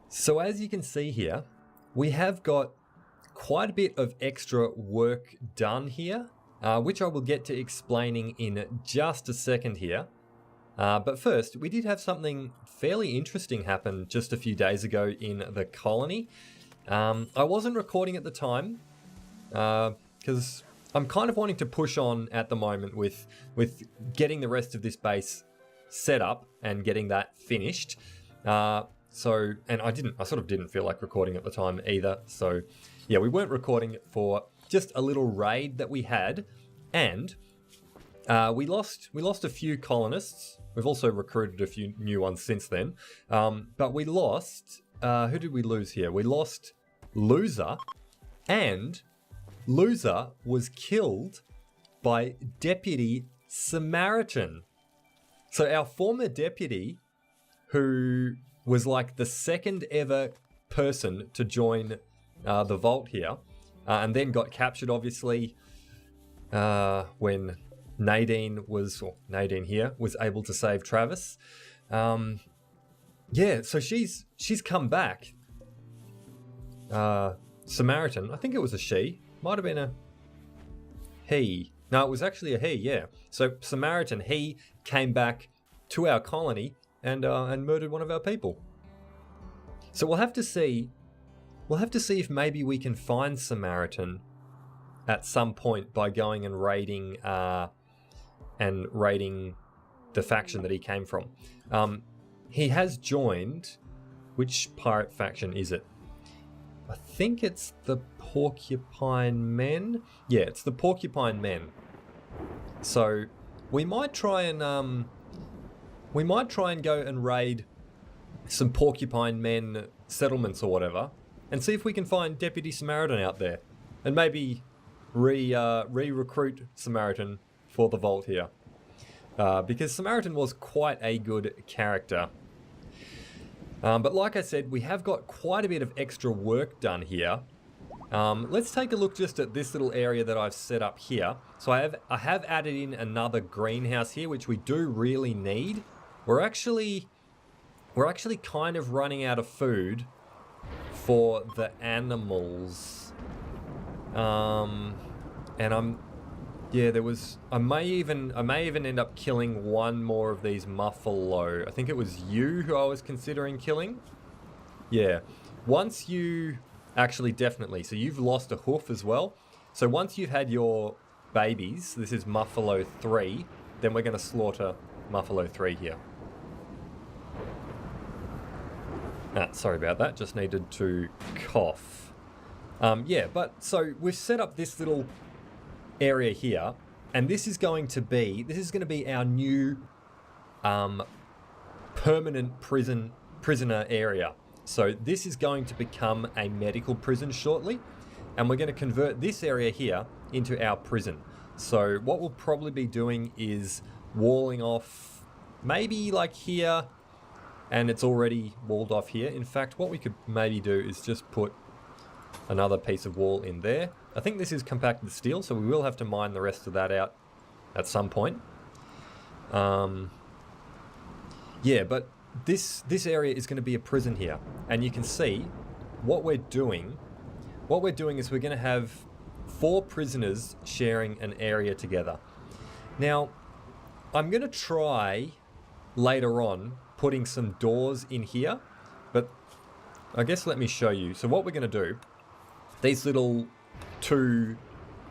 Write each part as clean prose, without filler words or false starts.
So as you can see here, we have got quite a bit of extra work done here, which I will get to explaining in just a second here. But first, we did have something fairly interesting happen just a few days ago in the colony. I wasn't recording at the time because I'm kind of wanting to push on at the moment with getting the rest of this base set up and getting that finished. And I sort of didn't feel like recording at the time either. So yeah, we weren't recording for just a little raid that we had, and we lost a few colonists. We've also recruited a few new ones since then. But we lost, who did we lose here? We lost Loser, and Loser was killed by Deputy Samaritan. So our former deputy, who was like the second ever person to join the vault here, and then got captured, obviously, when Nadine here was able to save Travis. Yeah, so she's come back. Samaritan, I think it was a she, might have been a he. No, it was actually a he. Yeah. So Samaritan, he came back to our colony and murdered one of our people. So we'll have to see if maybe we can find Samaritan at some point by going and raiding the faction that he came from. He has joined. Which pirate faction is it? I think it's the Porcupine Men. Yeah, it's the Porcupine Men. So we might try and go and raid some Porcupine Men settlements or whatever, and see if we can find Deputy Samaritan out there, and maybe re-recruit Samaritan for the vault here, because Samaritan was quite a good character. But like I said, we have got quite a bit of extra work done here. Let's take a look just at this little area that I've set up here. So I have added in another greenhouse here, which we do really need. We're actually kind of running out of food for the animals. And I may even end up killing one more of these muffalo. I think it was you who I was considering killing. Yeah. Once you definitely. So you've lost a hoof as well. So once you've had your babies, this is Muffalo 3, then we're going to slaughter Muffalo 3 here. Sorry about that, just needed to cough. Yeah, but so we've set up this little area here, and this is going to be our new permanent prisoner area. So this is going to become a medical prison shortly, and we're going to convert this area here into our prison. So what we'll probably be doing is walling off maybe like here, and it's already walled off here. In fact, what we could maybe do is just put another piece of wall in there. I think this is compacted steel, so we will have to mine the rest of that out at some point. Yeah, but this area is going to be a prison here, and you can see what we're doing. What we're doing is we're going to have 4 prisoners sharing an area together. Now, I'm going to try later on putting some doors in here, but I guess let me show you. So what we're going to do, these little 2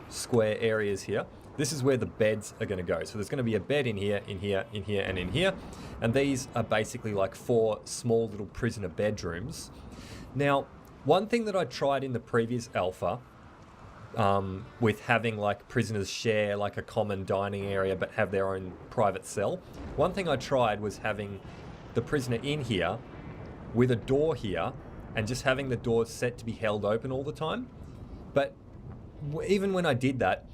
square areas here, this is where the beds are going to go. So there's going to be a bed in here, in here, in here, and in here. And these are basically like 4 small little prisoner bedrooms. Now, one thing that I tried in the previous alpha, with having like prisoners share like a common dining area but have their own private cell, one thing I tried was having the prisoner in here with a door here and just having the door set to be held open all the time. But even when I did that,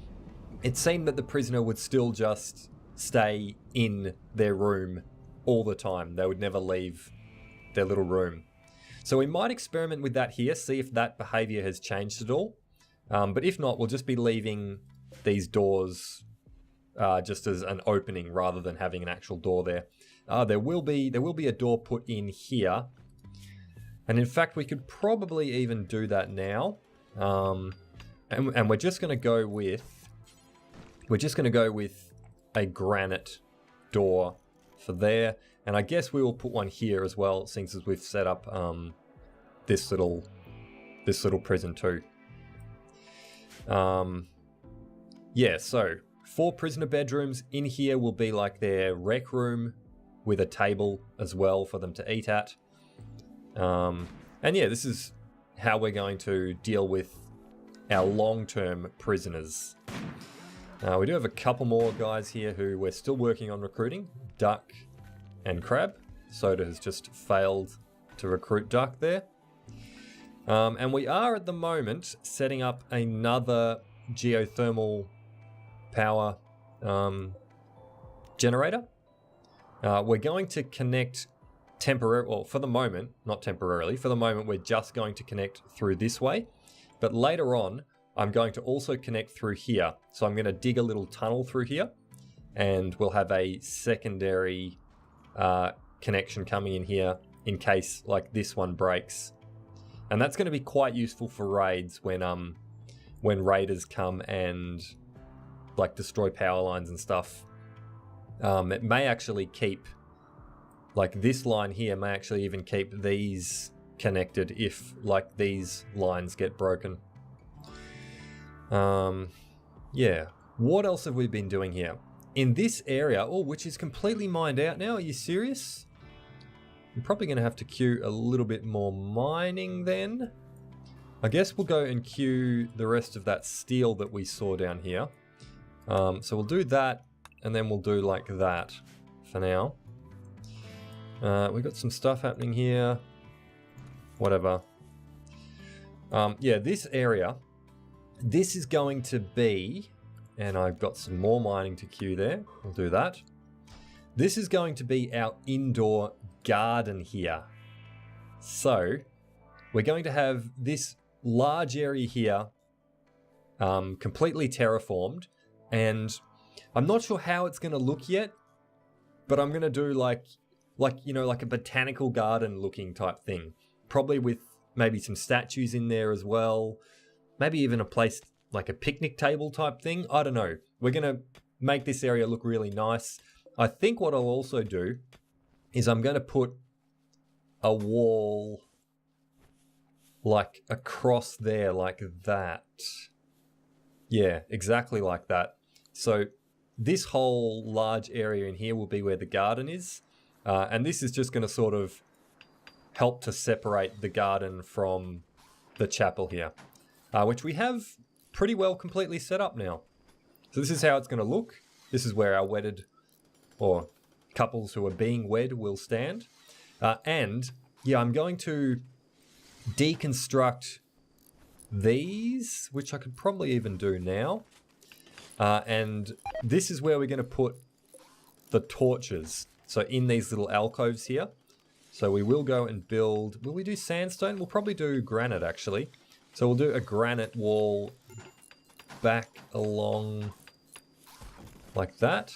it seemed that the prisoner would still just stay in their room all the time. They would never leave their little room. So we might experiment with that here, see if that behavior has changed at all. But if not, we'll just be leaving these doors just as an opening rather than having an actual door there. There will be a door put in here. And in fact, we could probably even do that now. And we're just going to go with a granite door for there. And I guess we will put one here as well, since we've set up this little prison too. Yeah, so 4 prisoner bedrooms. In here will be like their rec room with a table as well for them to eat at. And yeah, this is how we're going to deal with our long-term prisoners. We do have a couple more guys here who we're still working on recruiting. Duck and Crab. Soda has just failed to recruit Duck there. And we are at the moment setting up another geothermal power generator. We're going to connect well, for the moment, not temporarily, for the moment we're just going to connect through this way. But later on, I'm going to also connect through here. So I'm going to dig a little tunnel through here, and we'll have a secondary connection coming in here in case like this one breaks. And that's going to be quite useful for raids when raiders come and like destroy power lines and stuff. It may actually keep, like this line here may actually even keep these connected if like these lines get broken. Yeah, what else have we been doing here? In this area, which is completely mined out now, are you serious? I'm probably going to have to queue a little bit more mining then. I guess we'll go and queue the rest of that steel that we saw down here. So we'll do that, and then we'll do like that for now. We've got some stuff happening here. Whatever. Yeah, this area, this is going to be, and I've got some more mining to queue there. We'll do that. This is going to be our indoor garden here. So we're going to have this large area here completely terraformed, and I'm not sure how it's going to look yet, but I'm going to do like you know, like a botanical garden looking type thing, probably with maybe some statues in there as well, maybe even a place like a picnic table type thing. I don't know. We're going to make this area look really nice. I think what I'll also do is I'm going to put a wall like across there like that. Yeah, exactly like that. So this whole large area in here will be where the garden is. And this is just going to sort of help to separate the garden from the chapel here, which we have pretty well completely set up now. So this is how it's going to look. This is where our wedded or couples who are being wed will stand. And yeah, I'm going to deconstruct these, which I could probably even do now. And this is where we're going to put the torches. So in these little alcoves here. So we will go and build, will we do sandstone? We'll probably do granite actually. So we'll do a granite wall back along like that.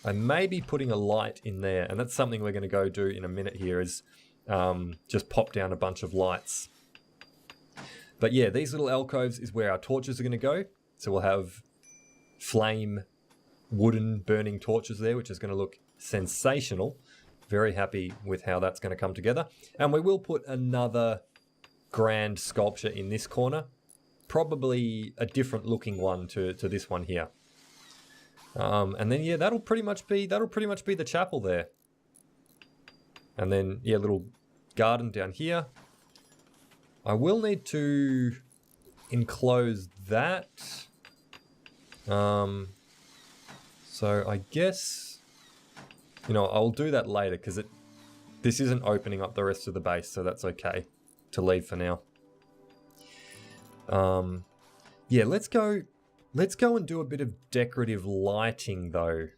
I may be putting a light in there, and that's something we're going to go do in a minute here, is just pop down a bunch of lights. But yeah, these little alcoves is where our torches are going to go. So we'll have flame wooden burning torches there, which is going to look sensational. Very happy with how that's going to come together. And we will put another grand sculpture in this corner, probably a different looking one to this one here. And then yeah, that'll pretty much be the chapel there. And then yeah, little garden down here. I will need to enclose that. So I guess, you know, I'll do that later because this isn't opening up the rest of the base, so that's okay to leave for now. Yeah, let's go and do a bit of decorative lighting though.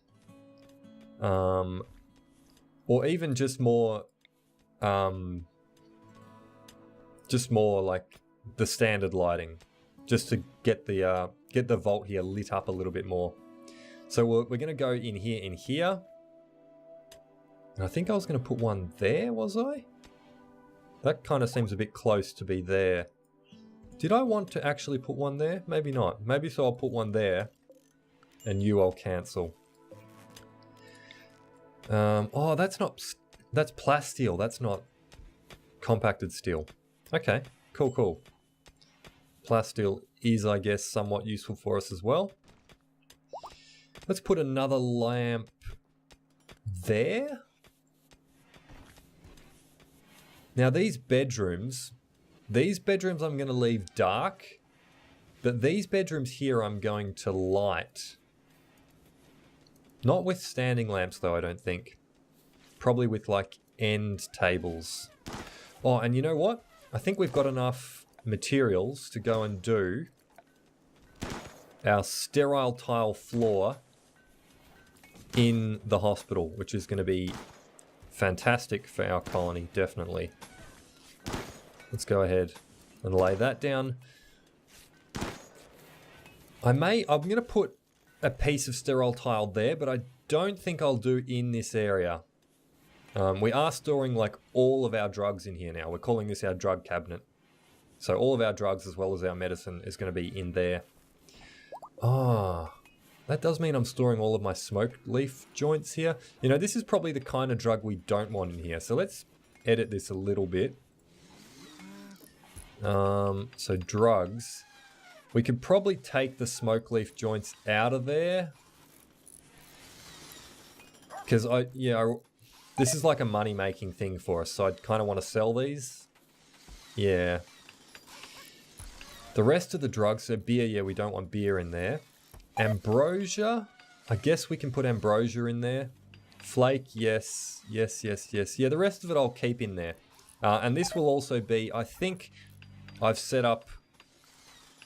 Or even just more like the standard lighting, just to get the vault here lit up a little bit more. So we're going to go in here. And I think I was going to put one there, was I? That kind of seems a bit close to be there. Did I want to actually put one there? Maybe not. Maybe so I'll put one there. And I'll cancel. Oh, that's not... That's plasteel. That's not compacted steel. Okay, cool, cool. Plasteel is, I guess, somewhat useful for us as well. Let's put another lamp there. Now these bedrooms I'm going to leave dark, but these bedrooms here I'm going to light. Not with standing lamps though, I don't think. Probably with like end tables. Oh, and you know what? I think we've got enough materials to go and do our sterile tile floor in the hospital, which is going to be fantastic for our colony, definitely. Let's go ahead and lay that down. I'm going to put a piece of sterile tile there, but I don't think I'll do in this area. We are storing like all of our drugs in here now. We're calling this our drug cabinet. So all of our drugs as well as our medicine is going to be in there. Ah, that does mean I'm storing all of my smoke leaf joints here. You know, this is probably the kind of drug we don't want in here. So let's edit this a little bit. So drugs. We could probably take the smoke leaf joints out of there. Because this is like a money-making thing for us, so I'd kind of want to sell these. Yeah. The rest of the drugs, so beer, yeah, we don't want beer in there. Ambrosia, I guess we can put ambrosia in there. Flake, yes, yes, yes, yes. Yeah, the rest of it I'll keep in there. And this will also be, I think I've set up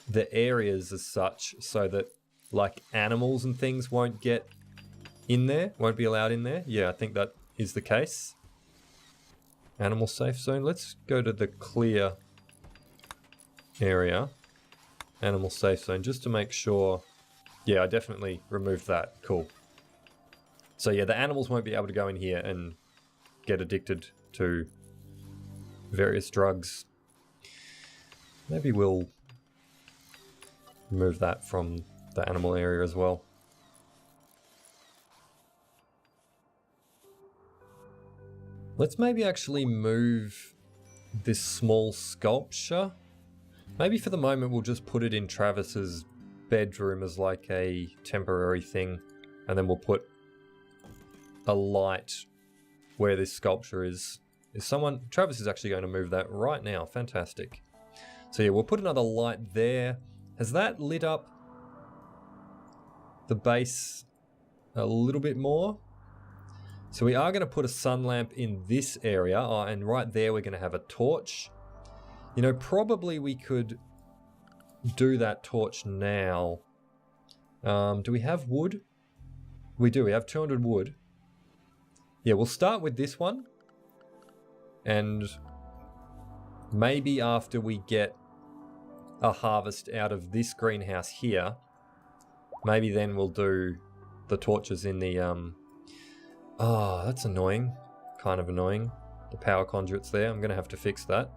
the areas as such so that like animals and things won't get in there, won't be allowed in there. Yeah, I think that is the case. Animal safe zone. Let's go to the clear area. Animal safe zone, just to make sure. Yeah, I definitely removed that. Cool. So yeah, the animals won't be able to go in here and get addicted to various drugs. Maybe we'll remove that from the animal area as well. Let's maybe actually move this small sculpture. Maybe for the moment we'll just put it in Travis's bedroom as like a temporary thing, and then we'll put a light where this sculpture is. Travis is actually going to move that right now. Fantastic. So yeah, we'll put another light there. Has that lit up the base a little bit more? So we are going to put a sun lamp in this area, and right there we're going to have a torch. You know, probably we could do that torch now. Do we have wood? We do, we have 200 wood. Yeah, we'll start with this one. And maybe after we get a harvest out of this greenhouse here, maybe then we'll do the torches in the... Oh, that's annoying. Kind of annoying. The power conduit's there. I'm going to have to fix that.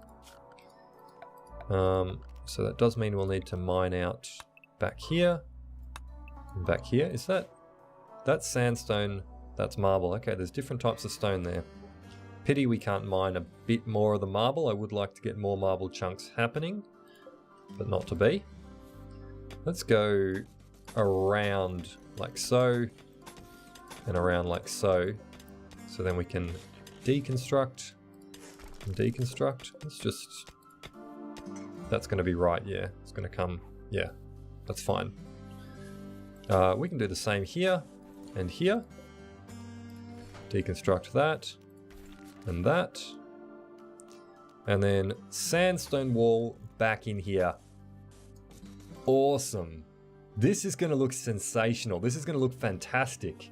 So that does mean we'll need to mine out back here. And back here. Is that's sandstone? That's marble. Okay, there's different types of stone there. Pity we can't mine a bit more of the marble. I would like to get more marble chunks happening, but not to be. Let's go around like so, and around like so. So then we can deconstruct and deconstruct. Let's just... That's going to be right, yeah. It's going to come... Yeah, that's fine. We can do the same here and here. Deconstruct that and that. And then sandstone wall back in here. Awesome. This is going to look sensational. This is going to look fantastic.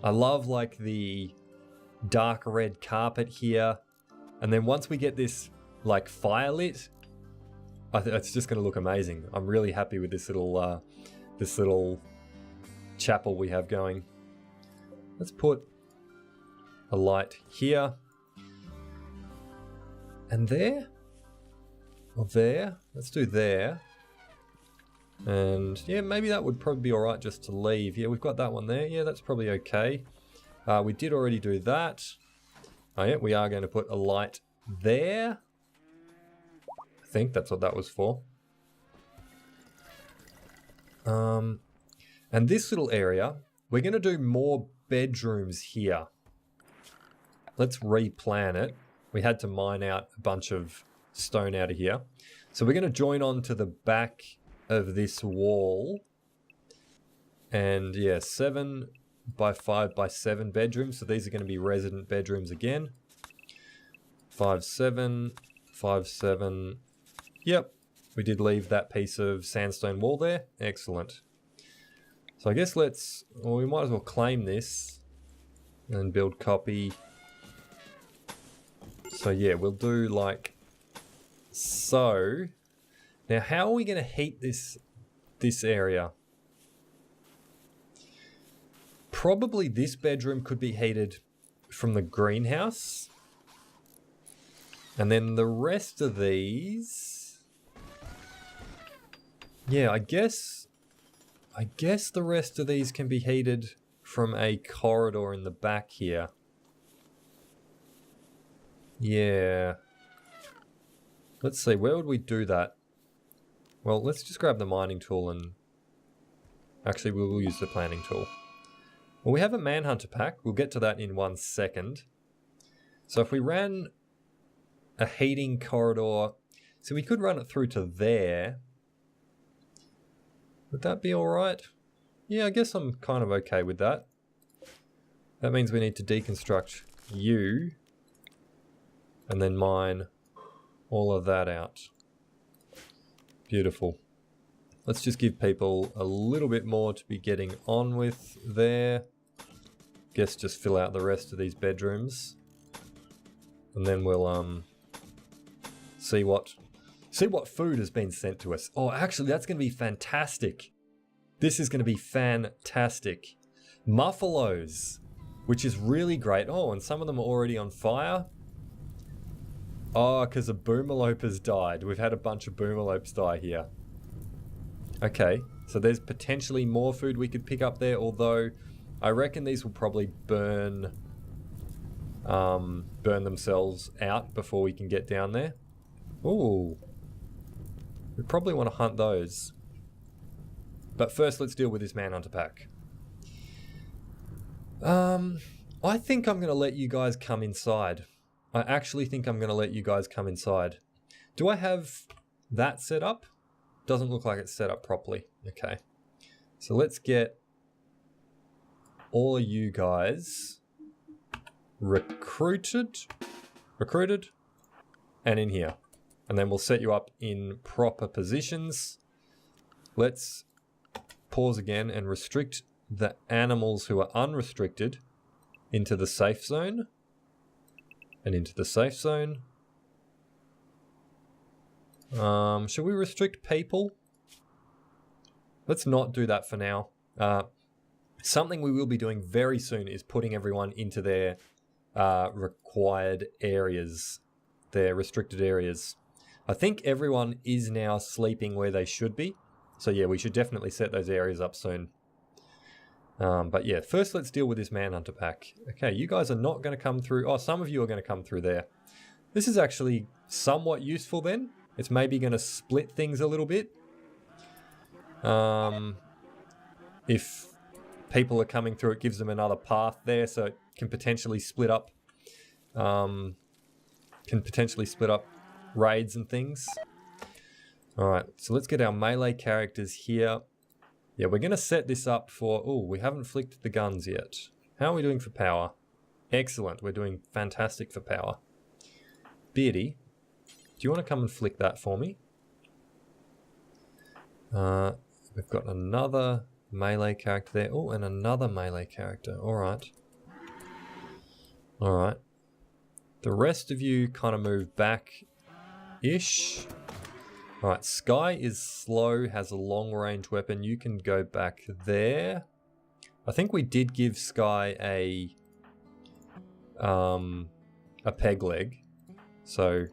I love like the dark red carpet here. And then once we get this like fire lit, it's just going to look amazing. I'm really happy with this little chapel we have going. Let's put a light here. And there? Or there? Let's do there. And yeah, maybe that would probably be alright just to leave. Yeah, we've got that one there. Yeah, that's probably okay. We did already do that. Oh yeah, we are going to put a light there. I think that's what that was for. And this little area, we're going to do more bedrooms here. Let's replan it. We had to mine out a bunch of stone out of here. So we're going to join on to the back of this wall. And yeah, 7 by 5 by 7 bedrooms. So these are going to be resident bedrooms again. 5, 7, 5, 7. Yep, we did leave that piece of sandstone wall there. Excellent. So I guess well, we might as well claim this and build copy. So yeah, we'll do like so. Now, how are we going to heat this area? Probably this bedroom could be heated from the greenhouse. And then the rest of these... Yeah, I guess the rest of these can be heated from a corridor in the back here. Yeah. Let's see, where would we do that? Well, let's just grab the mining tool and... Actually, we will use the planning tool. Well, we have a manhunter pack. We'll get to that in 1 second. So if we ran a heating corridor... So we could run it through to there. Would that be alright? Yeah, I guess I'm kind of okay with that. That means we need to deconstruct you. And then mine all of that out. Beautiful. Let's just give people a little bit more to be getting on with there. Guess just fill out the rest of these bedrooms. And then we'll see what food has been sent to us. Oh, actually that's going to be fantastic. This is going to be fantastic. Muffalos, which is really great. Oh, and some of them are already on fire. Oh, because a boomerlope has died. We've had a bunch of boomerlopes die here. Okay, so there's potentially more food we could pick up there, although I reckon these will probably burn themselves out before we can get down there. Ooh. We probably want to hunt those. But first, let's deal with this manhunter pack. I think I'm going to let you guys come inside. I actually think I'm going to let you guys come inside. Do I have that set up? Doesn't look like it's set up properly. Okay. So let's get all of you guys recruited, and in here. And then we'll set you up in proper positions. Let's pause again and restrict the animals who are unrestricted into the safe zone. And into the safe zone. Should we restrict people? Let's not do that for now. Something we will be doing very soon is putting everyone into their required areas, their restricted areas. I think everyone is now sleeping where they should be. So yeah, we should definitely set those areas up soon. But yeah, first let's deal with this manhunter pack. Okay, you guys are not going to come through. Oh, some of you are going to come through there. This is actually somewhat useful then. It's maybe going to split things a little bit. If people are coming through, it gives them another path there, so it can potentially split up. Raids and things. All right, so let's get our melee characters here. Yeah, we're going to set this up for... Oh, we haven't flicked the guns yet. How are we doing for power? Excellent. We're doing fantastic for power. Beardy, do you want to come and flick that for me? We've got another melee character there. Oh, and another melee character. All right. All right. The rest of you kind of move back-ish. Alright, Sky is slow, has a long-range weapon. You can go back there. I think we did give Sky a peg leg. So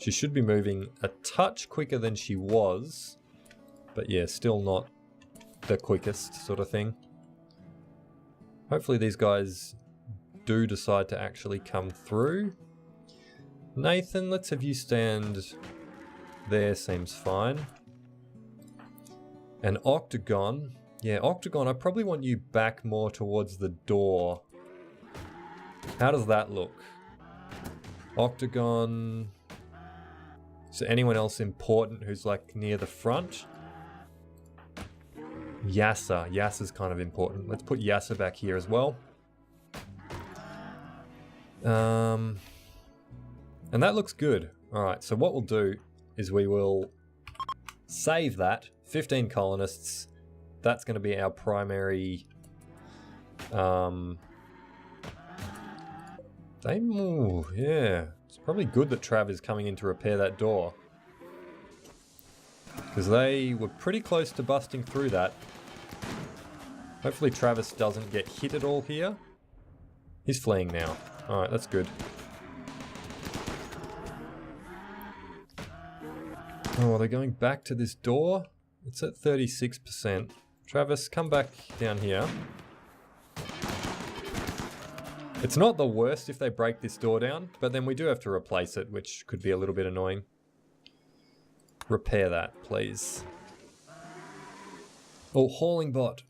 She should be moving a touch quicker than she was. But yeah, still not the quickest sort of thing. Hopefully these guys do decide to actually come through. Nathan, let's have you stand there, seems fine. And Octagon, yeah, Octagon, I probably want you back more towards the door. How does that look? Octagon, is there anyone else important who's like near the front? Yassa's kind of important. Let's put Yassa back here as well. And that looks good. All right, so what we'll do is we will save that. 15 colonists. That's going to be our primary... yeah. It's probably good that Trav is coming in to repair that door. Because they were pretty close to busting through that. Hopefully Travis doesn't get hit at all here. He's fleeing now. Alright, that's good. Oh, they're going back to this door. It's at 36%. Travis, come back down here. It's not the worst if they break this door down, but then we do have to replace it, which could be a little bit annoying. Repair that, please. Oh, hauling bot.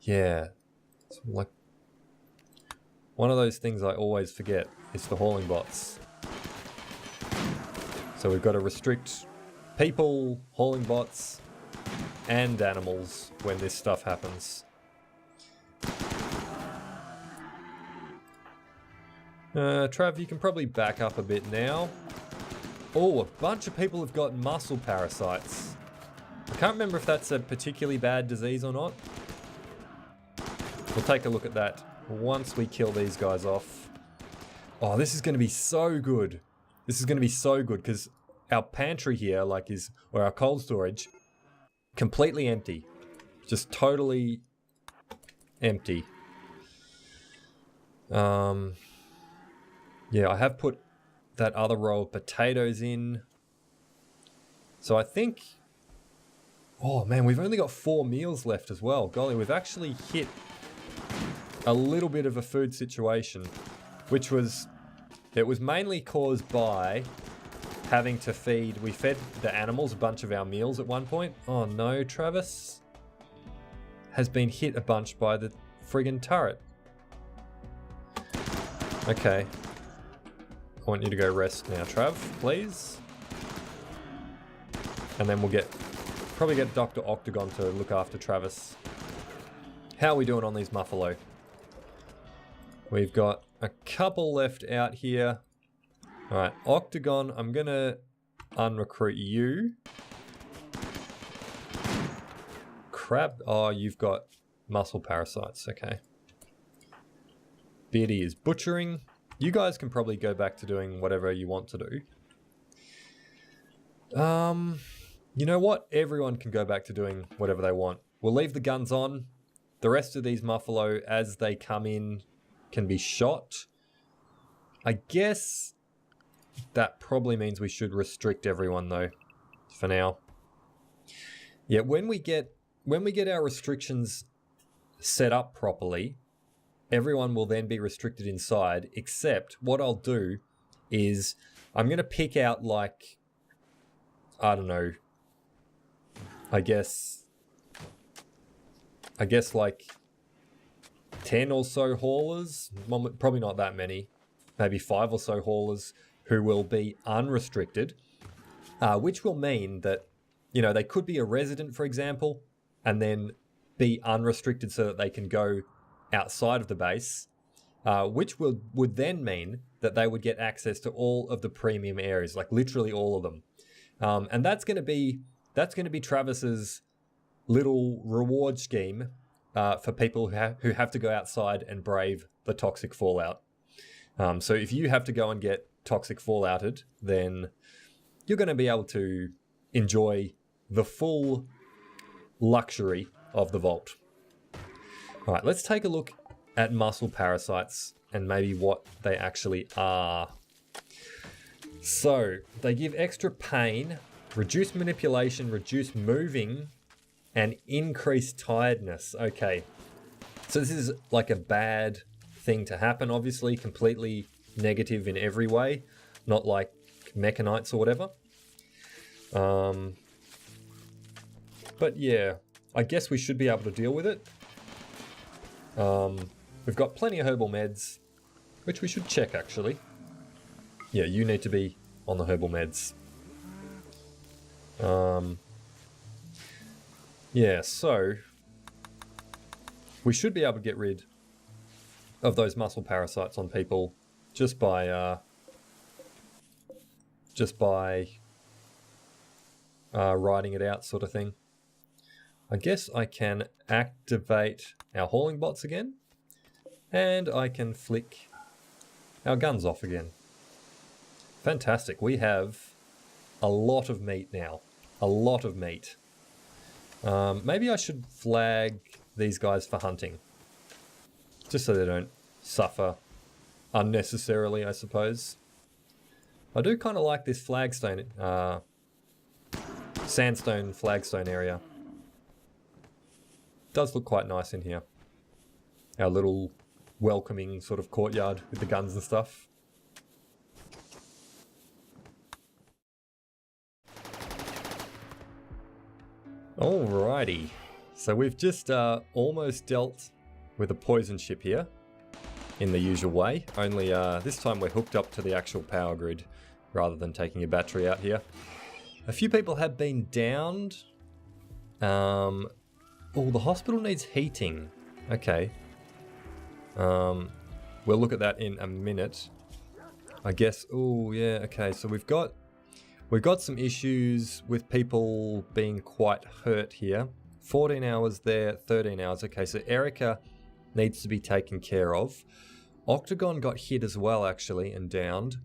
Yeah. It's like one of those things I always forget. It's the hauling bots. So we've got to restrict people, hauling bots, and animals when this stuff happens. Trav, you can probably back up a bit now. Oh, a bunch of people have got muscle parasites. I can't remember if that's a particularly bad disease or not. We'll take a look at that once we kill these guys off. Oh, this is going to be so good. This is going to be so good because our pantry here, or our cold storage, completely empty. Just totally empty. Yeah, I have put that other row of potatoes in. So I think... Oh man, we've only got 4 meals left as well. Golly, we've actually hit a little bit of a food situation, which was... It was mainly caused by having to feed... We fed the animals a bunch of our meals at one point. Oh no, Travis has been hit a bunch by the friggin' turret. Okay. I want you to go rest now, Trav, please. And then we'll probably get Dr. Octagon to look after Travis. How are we doing on these Muffalo? We've got a couple left out here. All right, Octagon, I'm gonna unrecruit you. Crab, oh, you've got muscle parasites, okay. Beardy is butchering. You guys can probably go back to doing whatever you want to do. You know what? Everyone can go back to doing whatever they want. We'll leave the guns on. The rest of these Muffalo, as they come in, can be shot. I guess that probably means we should restrict everyone though, for now. Yeah, when we get our restrictions set up properly, everyone will then be restricted inside, except what I'll do is I'm going to pick out like, I don't know, I guess like 10 or so haulers, probably not that many, maybe 5 or so haulers who will be unrestricted, which will mean that, you know, they could be a resident, for example, and then be unrestricted so that they can go outside of the base, which would then mean that they would get access to all of the premium areas, like literally all of them. And that's going to be Travis's little reward scheme for people who have to go outside and brave the toxic fallout. So if you have to go and get toxic fallouted, then you're going to be able to enjoy the full luxury of the vault. All right, let's take a look at muscle parasites and maybe what they actually are. So, they give extra pain, reduce manipulation, reduce moving, and increase tiredness. Okay. So this is like a bad thing to happen, obviously, completely negative in every way, not like mechanites or whatever. But yeah, I guess we should be able to deal with it. We've got plenty of herbal meds, which we should check actually. Yeah, you need to be on the herbal meds. Yeah, so we should be able to get rid of those muscle parasites on people just by riding it out, sort of thing. I guess I can activate our hauling bots again, and I can flick our guns off again. Fantastic. We have a lot of meat now. A lot of meat. Maybe I should flag these guys for hunting, just so they don't suffer unnecessarily, I suppose. I do kind of like this flagstone, sandstone flagstone area. Does look quite nice in here. Our little welcoming sort of courtyard with the guns and stuff. Alrighty, so we've just almost dealt with a poison ship here in the usual way, only this time we're hooked up to the actual power grid rather than taking a battery out here. A few people have been downed. Oh, the hospital needs heating. Okay. We'll look at that in a minute. I guess, oh yeah, okay, so we've got some issues with people being quite hurt here. 14 hours there, 13 hours. Okay, so Erica needs to be taken care of. Octagon got hit as well, actually, and downed.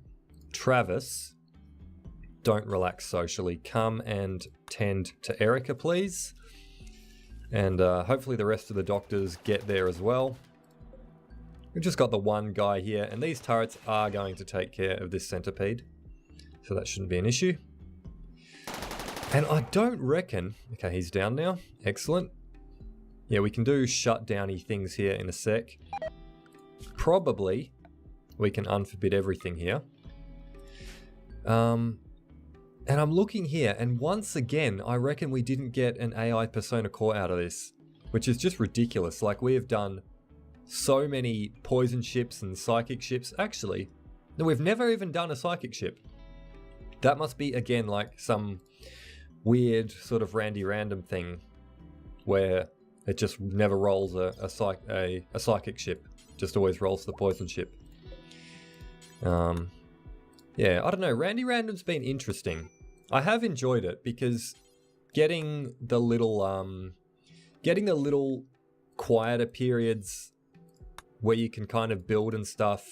Travis, don't relax socially. Come and tend to Erica, please. And hopefully the rest of the doctors get there as well. We've just got the one guy here, and these turrets are going to take care of this centipede. So that shouldn't be an issue. And I don't reckon... Okay, he's down now. Excellent. Yeah, we can do shutdowny things here in a sec. Probably we can unforbid everything here. And I'm looking here, and once again, I reckon we didn't get an AI Persona core out of this, which is just ridiculous. Like, we have done so many poison ships and psychic ships. Actually, no, we've never even done a psychic ship. That must be, again, like some weird sort of Randy Random thing where it just never rolls a psychic ship. Just always rolls the poison ship. Yeah, I don't know. Randy Random's been interesting. I have enjoyed it because getting the little quieter periods where you can kind of build and stuff.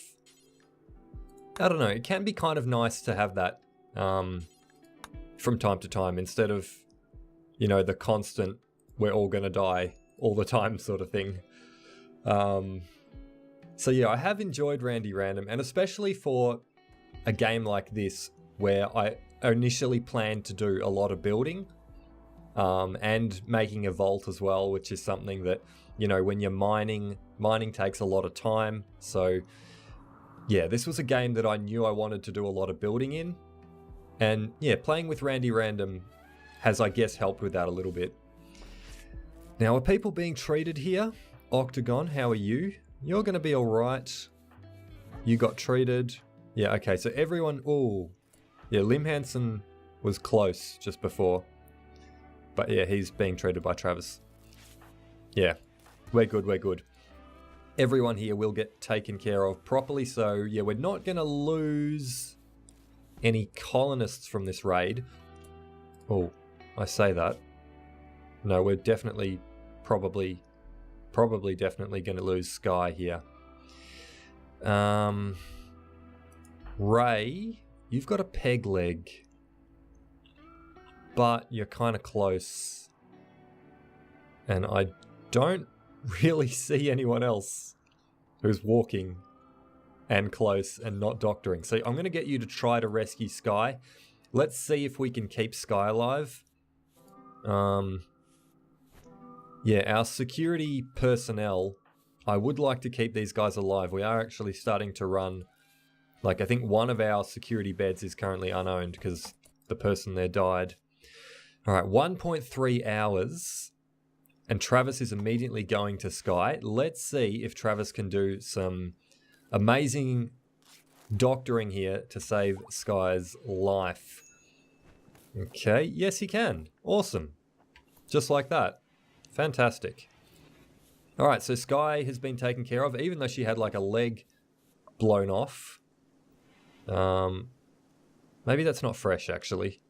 I don't know. It can be kind of nice to have that from time to time instead of, you know, the constant we're all gonna die all the time sort of thing. So yeah, I have enjoyed Randy Random, and especially for a game like this where I initially planned to do a lot of building and making a vault as well, which is something that, you know, when you're mining takes a lot of time. So yeah, this was a game that I knew I wanted to do a lot of building in. And yeah, playing with Randy Random has, I guess, helped with that a little bit. Now, are people being treated here? Octagon, how are you? You're going to be all right. You got treated. Yeah, okay, so everyone... Oh, yeah, Lim Hansen was close just before. But yeah, he's being treated by Travis. Yeah, we're good, we're good. Everyone here will get taken care of properly, so yeah, we're not going to lose any colonists from this raid. Oh, I say that. No, we're definitely, probably definitely going to lose Sky here. Ray, you've got a peg leg, but you're kind of close. And I don't really see anyone else who's walking and close and not doctoring. So I'm going to get you to try to rescue Sky. Let's see if we can keep Sky alive. Yeah, our security personnel, I would like to keep these guys alive. We are actually starting to run, like I think one of our security beds is currently unowned because the person there died. All right, 1.3 hours, and Travis is immediately going to Sky. Let's see if Travis can do some amazing doctoring here to save Sky's life. Okay, yes he can. Awesome. Just like that. Fantastic. All right, so Sky has been taken care of, even though she had like a leg blown off. Maybe that's not fresh, actually.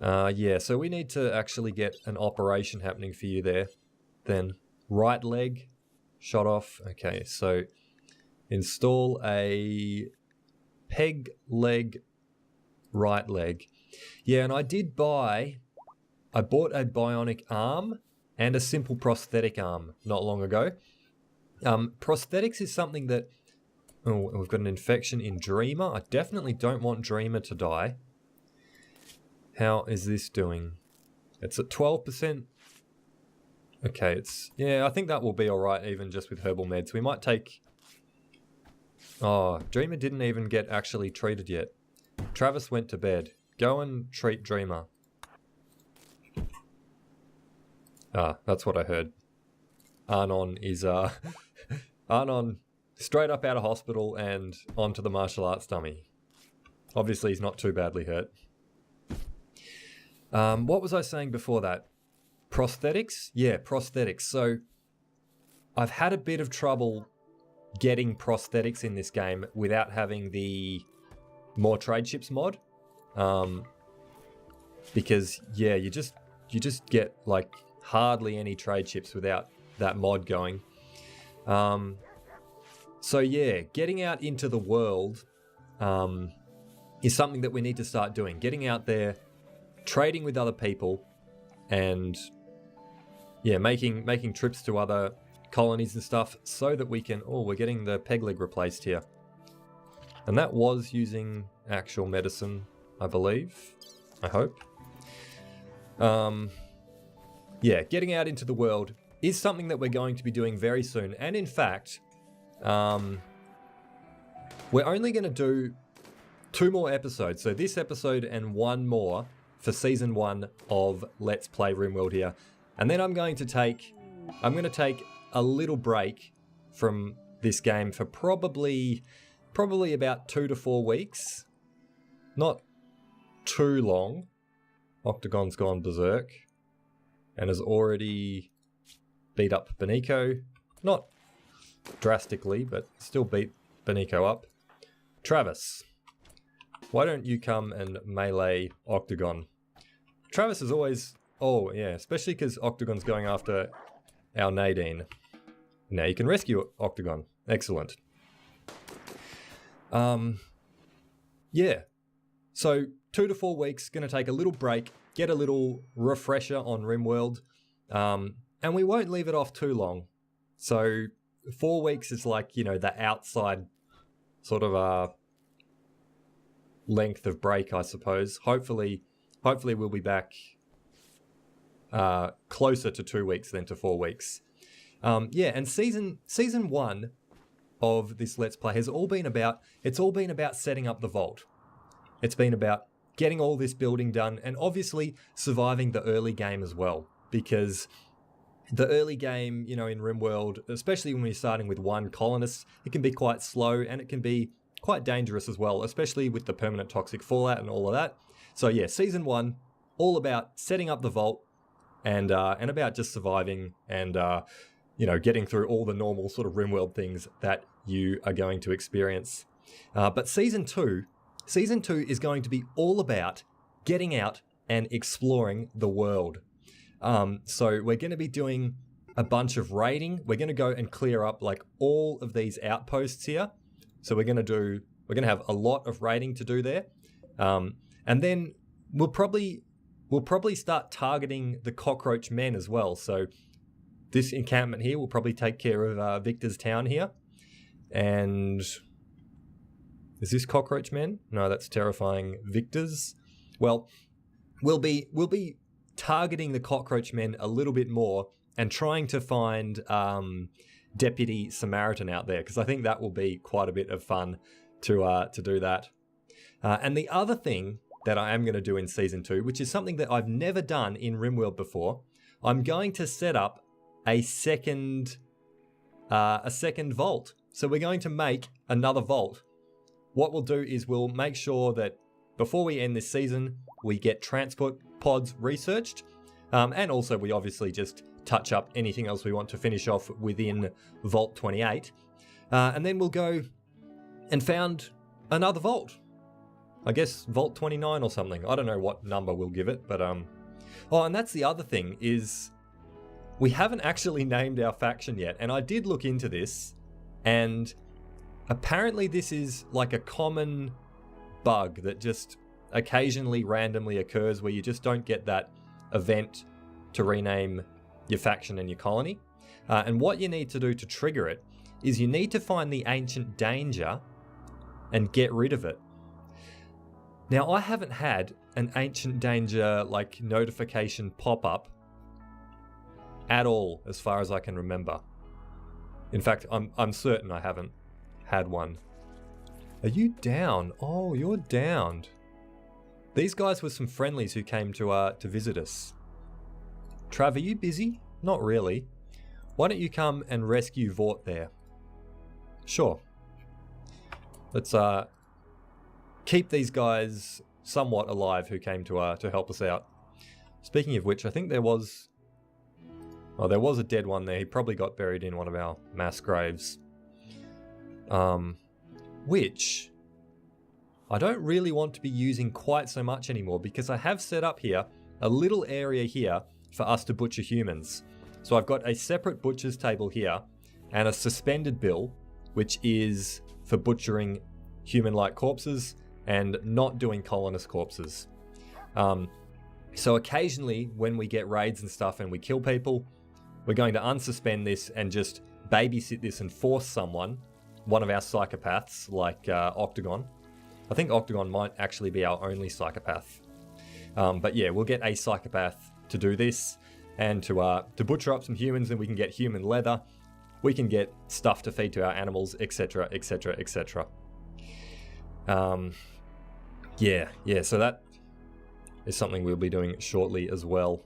Yeah, so we need to actually get an operation happening for you there. Then right leg shot off. Okay, so install a peg leg, right leg. Yeah, and I bought a bionic arm and a simple prosthetic arm not long ago. Prosthetics is something that... Oh, we've got an infection in Dreamer. I definitely don't want Dreamer to die. How is this doing? It's at 12%. Okay, yeah, I think that will be alright even just with herbal meds. We might take... Oh, Dreamer didn't even get actually treated yet. Travis went to bed. Go and treat Dreamer. Ah, that's what I heard. Arnon is, Arnon straight up out of hospital and onto the martial arts dummy. Obviously, he's not too badly hurt. What was I saying before that? Prosthetics? Yeah, prosthetics. So, I've had a bit of trouble getting prosthetics in this game without having the more trade ships mod. Because, yeah, you just get, like, hardly any trade ships without that mod going. So yeah, getting out into the world is something that we need to start doing. Getting out there, trading with other people, and yeah, making trips to other colonies and stuff so that we can... Oh, we're getting the peg leg replaced here. And that was using actual medicine, I believe. I hope. Yeah, getting out into the world is something that we're going to be doing very soon. And in fact, we're only going to do 2 more episodes. So this episode and 1 more for season 1 of Let's Play RimWorld here. And then I'm going to take a little break from this game for probably about 2 to 4 weeks. Not too long. Octagon's gone berserk and has already beat up Beniko. Not drastically, but still beat Beniko up. Travis, why don't you come and melee Octagon? Travis is always... Oh, yeah, especially because Octagon's going after our Nadine. Now you can rescue Octagon. Excellent. Yeah. So 2 to 4 weeks, going to take a little break, get a little refresher on RimWorld, and we won't leave it off too long. So 4 weeks is like, you know, the outside sort of length of break, I suppose. Hopefully we'll be back closer to 2 weeks than to 4 weeks. Yeah, and season 1 of this Let's Play has all been about setting up the vault. It's been about getting all this building done and obviously surviving the early game as well, because the early game, you know, in RimWorld, especially when you're starting with 1 colonist, it can be quite slow and it can be quite dangerous as well, especially with the permanent toxic fallout and all of that. So yeah, season 1, all about setting up the vault and about just surviving and you know, getting through all the normal sort of RimWorld things that you are going to experience. But season 2 is going to be all about getting out and exploring the world. So we're going to be doing a bunch of raiding. We're going to go and clear up like all of these outposts here. So we're going to have a lot of raiding to do there. And then we'll probably start targeting the cockroach men as well. So this encampment here will probably take care of Victor's town here. And is this cockroach men? No, that's terrifying victors. Well, we'll be targeting the cockroach men a little bit more and trying to find Deputy Samaritan out there, because I think that will be quite a bit of fun to do that. And the other thing that I am going to do in Season 2, which is something that I've never done in RimWorld before, I'm going to set up a second vault. So we're going to make another vault. What we'll do is we'll make sure that before we end this season, we get transport pods researched. And also we obviously just touch up anything else we want to finish off within Vault 28. And then we'll go and found another vault. I guess Vault 29 or something. I don't know what number we'll give it, but oh, and that's the other thing is we haven't actually named our faction yet. And I did look into this, and apparently this is like a common bug that just occasionally randomly occurs where you just don't get that event to rename your faction and your colony. And what you need to do to trigger it is you need to find the ancient danger and get rid of it. Now, I haven't had an ancient danger like notification pop up at all as far as I can remember. In fact, I'm certain I haven't had one. Are you down? Oh, you're downed. These guys were some friendlies who came to visit us. Trav, are you busy? Not really. Why don't you come and rescue Vort there? Sure. Let's keep these guys somewhat alive who came to help us out. Speaking of which, I think there was a dead one there. He probably got buried in one of our mass graves. Which I don't really want to be using quite so much anymore, because I have set up here a little area here for us to butcher humans. So I've got a separate butcher's table here and a suspended bill, which is for butchering human-like corpses and not doing colonist corpses. So occasionally when we get raids and stuff and we kill people, we're going to unsuspend this and just babysit this and force someone, one of our psychopaths like Octagon. I think Octagon might actually be our only psychopath. But yeah, we'll get a psychopath to do this and to butcher up some humans, and we can get human leather. We can get stuff to feed to our animals, etc, etc, etc. Yeah, so that is something we'll be doing shortly as well.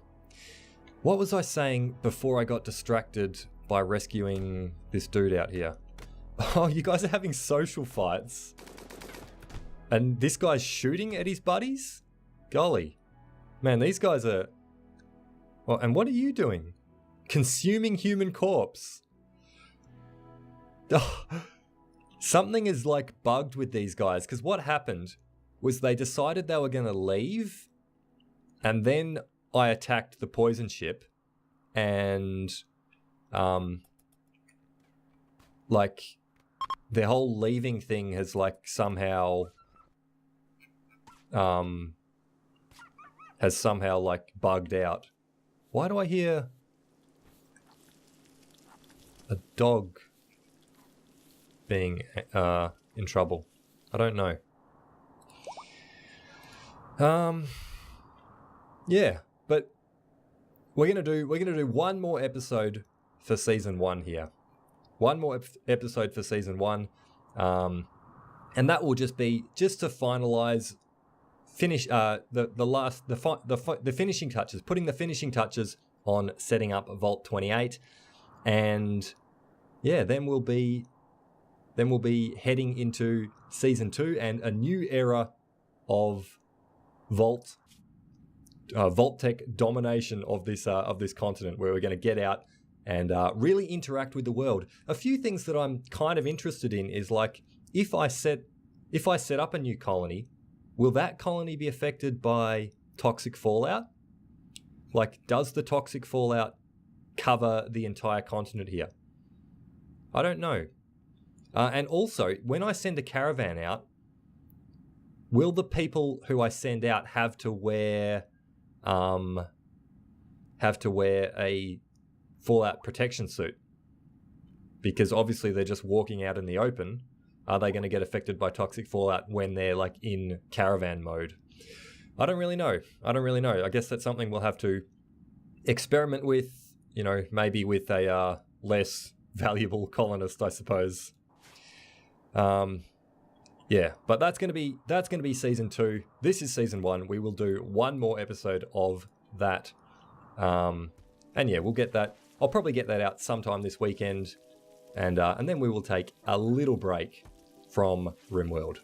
What was I saying before I got distracted by rescuing this dude out here? Oh, you guys are having social fights. And this guy's shooting at his buddies? Golly. Man, these guys are... Well, and what are you doing? Consuming human corpse. Oh, something is like bugged with these guys, because what happened was they decided they were going to leave, and then I attacked the poison ship, and like their whole leaving thing has like somehow like bugged out. Why do I hear a dog being in trouble? I don't know. Yeah, but we're gonna do one more episode for season 1 here. One more episode for season 1, and that will just be to finalize, finish the finishing touches, putting the finishing touches on setting up Vault 28, and yeah, then we'll be heading into season 2 and a new era of Vault tech domination of this continent, where we're going to get out and really interact with the world. A few things that I'm kind of interested in is like, if I set up a new colony, will that colony be affected by toxic fallout? Like, does the toxic fallout cover the entire continent here? I don't know. And also, when I send a caravan out, will the people who I send out have to wear a fallout protection suit? because obviously they're just walking out in the open. Are they going to get affected by toxic fallout when they're like in caravan mode? I don't really know. I guess that's something we'll have to experiment with, you know, maybe with a less valuable colonist, I suppose. Yeah, but that's gonna be season 2. This is season 1. We will do one more episode of that, and yeah, we'll get that. I'll probably get that out sometime this weekend, and then we will take a little break from RimWorld.